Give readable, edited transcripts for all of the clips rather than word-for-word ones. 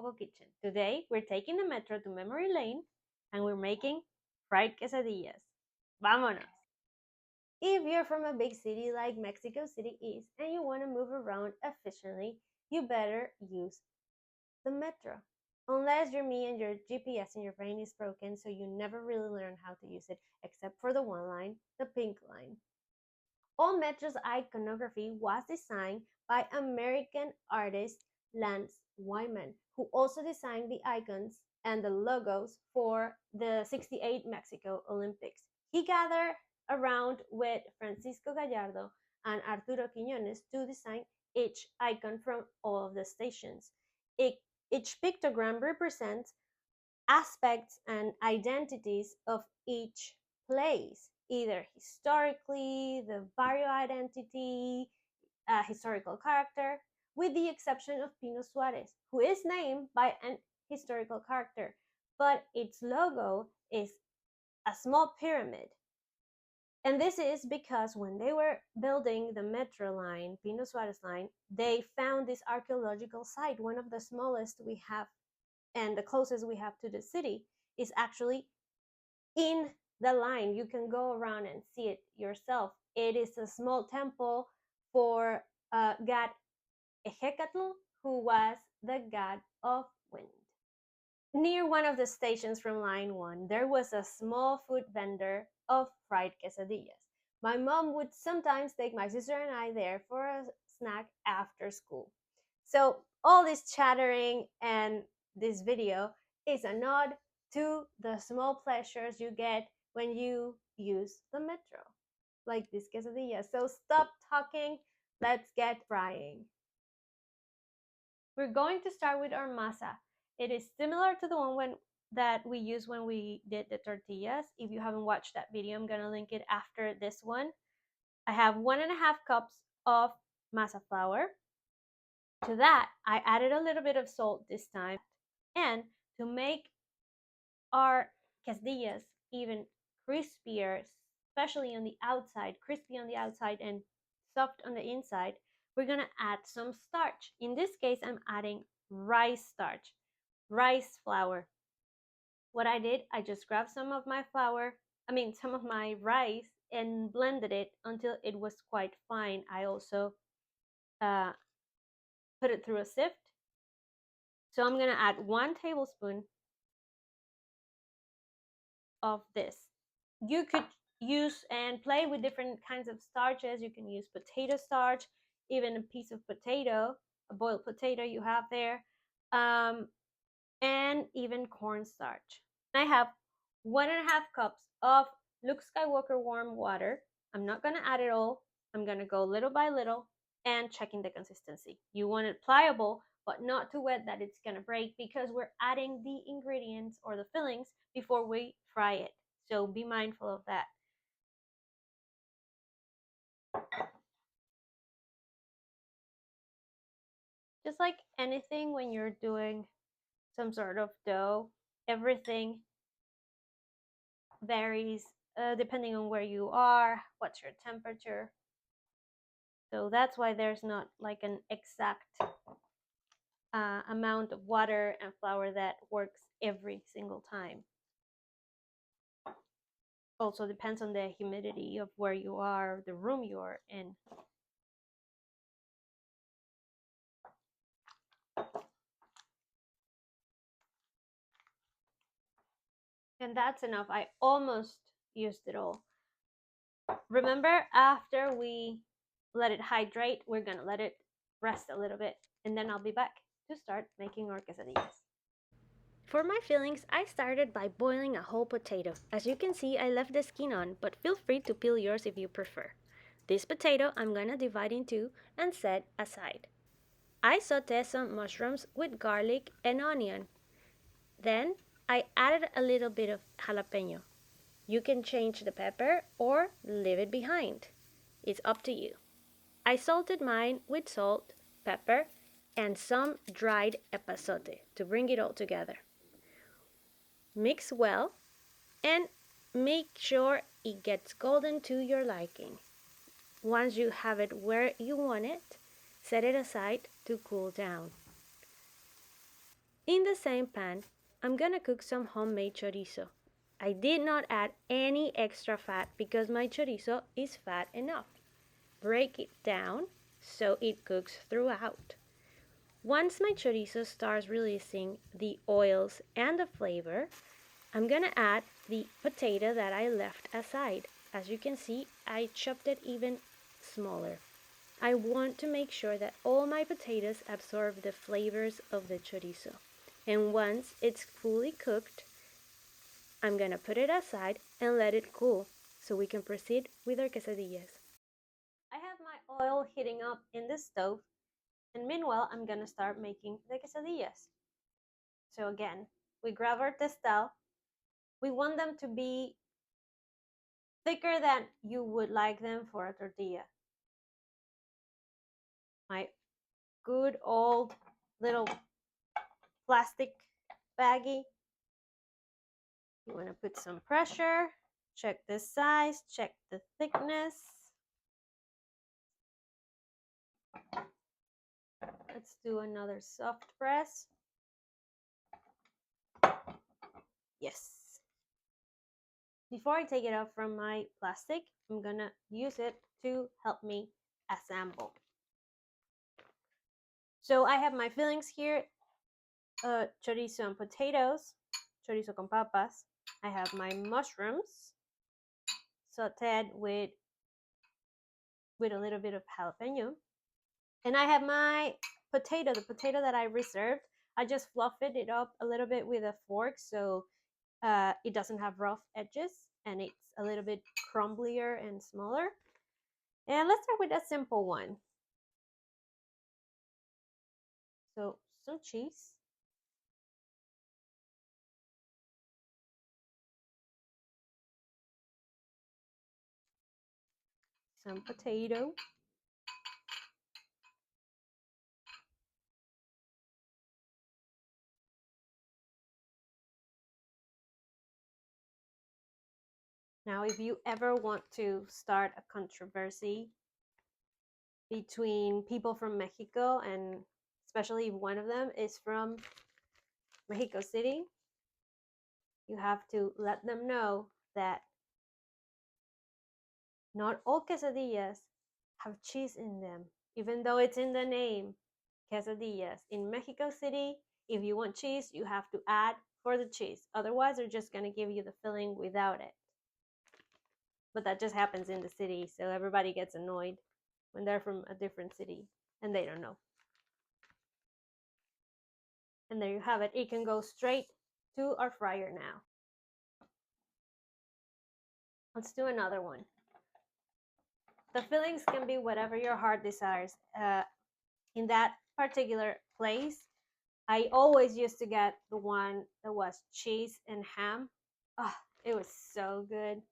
Coco Kitchen. Today, we're taking the metro to Memory Lane and we're making fried quesadillas. Vámonos! If you're from a big city like Mexico City is and you want to move around efficiently, you better use the metro. Unless you're me and your GPS in your brain is broken, so you never really learn how to use it, except for the one line, the pink line. All Metro's iconography was designed by American artist Lance Wyman, who also designed the icons and the logos for the '68 Mexico Olympics. He gathered around with Francisco Gallardo and Arturo Quiñones to design each icon from all of the stations. Each pictogram represents aspects and identities of each place, either historically, the barrio identity, a historical character, with the exception of Pino Suarez, who is named by an historical character, but its logo is a small pyramid. And this is because when they were building the metro line, Pino Suarez line, they found this archaeological site, one of the smallest we have and the closest we have to the city is actually in the line. You can go around and see it yourself. It is a small temple for god Ejecatl, who was the god of wind. Near one of the stations from line 1, there was a small food vendor of fried quesadillas. My mom would sometimes take my sister and I there for a snack after school. So all this chattering and this video is a nod to the small pleasures you get when you use the metro, like this quesadilla. So stop talking, let's get frying. We're going to start with our masa. It is similar to the one that we used when we did the tortillas. If you haven't watched that video, I'm gonna link it after this one. I have 1.5 cups of masa flour. To that, I added a little bit of salt this time. And to make our quesadillas even crispier, especially on the outside, crispy on the outside and soft on the inside, we're gonna add some starch. In this case, I'm adding rice starch, rice flour. What I did, I just grabbed some of my rice and blended it until it was quite fine. I also put it through a sift. So I'm gonna add 1 tablespoon of this. You could use and play with different kinds of starches. You can use potato starch, even a piece of potato, a boiled potato you have there, and even cornstarch. I have 1.5 cups of Luke Skywalker warm water. I'm not gonna add it all. I'm gonna go little by little and checking the consistency. You want it pliable, but not too wet that it's gonna break because we're adding the ingredients or the fillings before we fry it. So be mindful of that. Just like anything when you're doing some sort of dough, everything varies depending on where you are, what's your temperature. So that's why there's not like an exact amount of water and flour that works every single time. Also depends on the humidity of where you are, the room you're in. And that's enough. I almost used it all. Remember, after we let it hydrate, we're gonna let it rest a little bit, and then I'll be back to start making our quesadillas. For my fillings, I started by boiling a whole potato. As you can see, I left the skin on, but feel free to peel yours if you prefer. This potato I'm gonna divide in 2 and set aside. I sauté some mushrooms with garlic and onion. Then I added a little bit of jalapeño. You can change the pepper or leave it behind. It's up to you. I salted mine with salt, pepper, and some dried epazote to bring it all together. Mix well and make sure it gets golden to your liking. Once you have it where you want it, set it aside to cool down. In the same pan, I'm gonna cook some homemade chorizo. I did not add any extra fat because my chorizo is fat enough. Break it down so it cooks throughout. Once my chorizo starts releasing the oils and the flavor, I'm gonna add the potato that I left aside. As you can see, I chopped it even smaller. I want to make sure that all my potatoes absorb the flavors of the chorizo. And once it's fully cooked, I'm gonna put it aside and let it cool so we can proceed with our quesadillas. I have my oil heating up in the stove, and meanwhile I'm gonna start making the quesadillas. So again, we grab our testal. We want them to be thicker than you would like them for a tortilla. My good old little plastic baggie. You want to put some pressure, check the size, check the thickness. Let's do another soft press. Yes. Before I take it out from my plastic, I'm gonna use it to help me assemble. So I have my fillings here, chorizo and potatoes, chorizo con papas. I have my mushrooms sauteed with a little bit of jalapeño. And I have my potato, the potato that I reserved. I just fluffed it up a little bit with a fork so it doesn't have rough edges and it's a little bit crumblier and smaller. And let's start with a simple one. So some cheese. Some potato. Now, if you ever want to start a controversy between people from Mexico, and especially if one of them is from Mexico City, you have to let them know that not all quesadillas have cheese in them, even though it's in the name, quesadillas. In Mexico City, if you want cheese, you have to add for the cheese. Otherwise, they're just going to give you the filling without it. But that just happens in the city, so everybody gets annoyed when they're from a different city and they don't know. And there you have it. It can go straight to our fryer now. Let's do another one. The fillings can be whatever your heart desires. In that particular place, I always used to get the one that was cheese and ham. Oh, it was so good.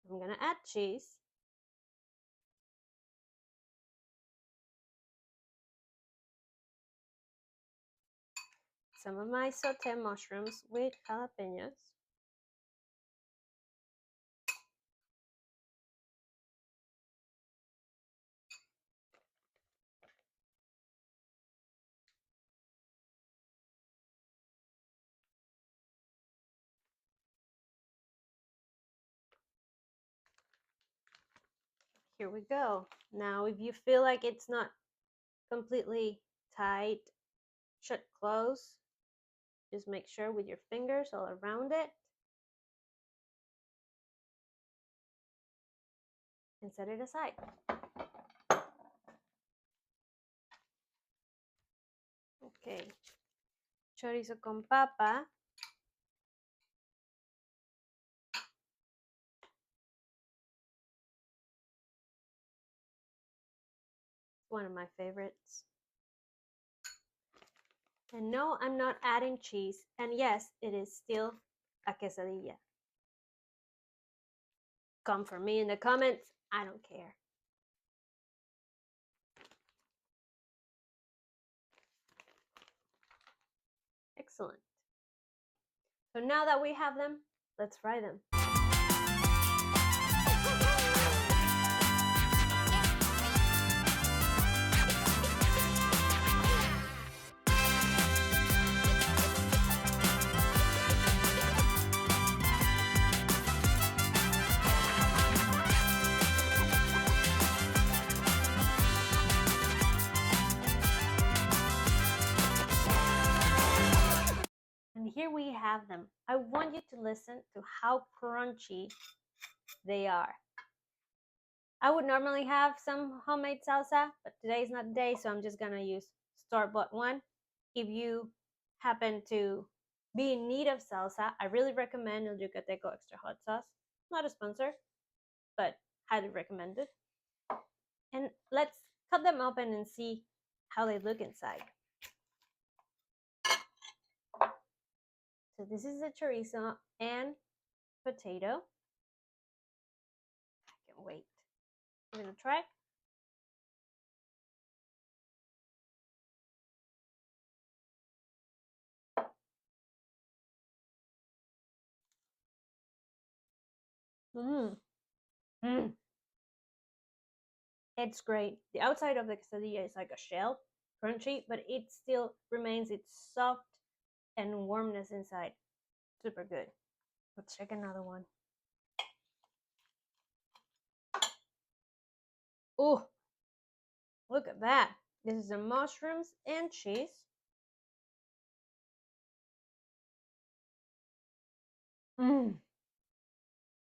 I'm gonna add cheese. Some of my sauté mushrooms with jalapeños. Here we go. Now, if you feel like it's not completely tight, shut close, just make sure with your fingers all around it. And set it aside. Okay. Chorizo con papa. One of my favorites. And no, I'm not adding cheese. And yes, it is still a quesadilla. Come for me in the comments. I don't care. Excellent. So now that we have them, let's fry them. we have them, I want you to listen to how crunchy they are. I would normally have some homemade salsa, but today is not the day, so I'm just gonna use store-bought one. If you happen to be in need of salsa, I really recommend El Yucateco Extra Hot Sauce. Not a sponsor, but highly recommended. And let's cut them open and see how they look inside. So this is the chorizo and potato. I can't wait. Give it a try. Mmm. Mmm. It's great. The outside of the quesadilla is like a shell, crunchy, but it still remains its soft and warmness inside. Super good. Let's check another one. Oh, look at that. This is the mushrooms and cheese. Mmm.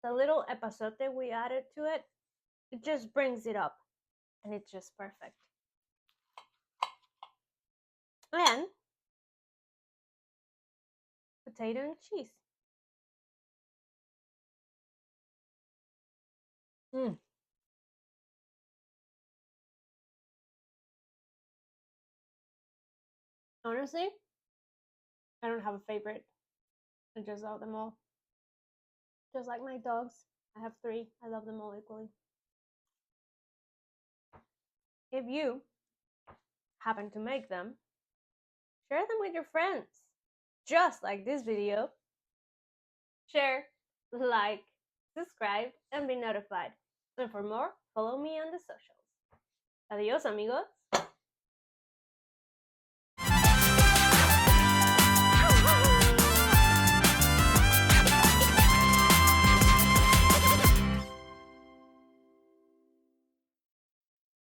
The little epazote we added to it, it just brings it up. And it's just perfect. And potato and cheese. Mmm. Honestly, I don't have a favorite. I just love them all. Just like my dogs. I have 3. I love them all equally. If you happen to make them, share them with your friends. Just like this video. Share, like, subscribe, and be notified. And for more, follow me on the socials. Adios, amigos.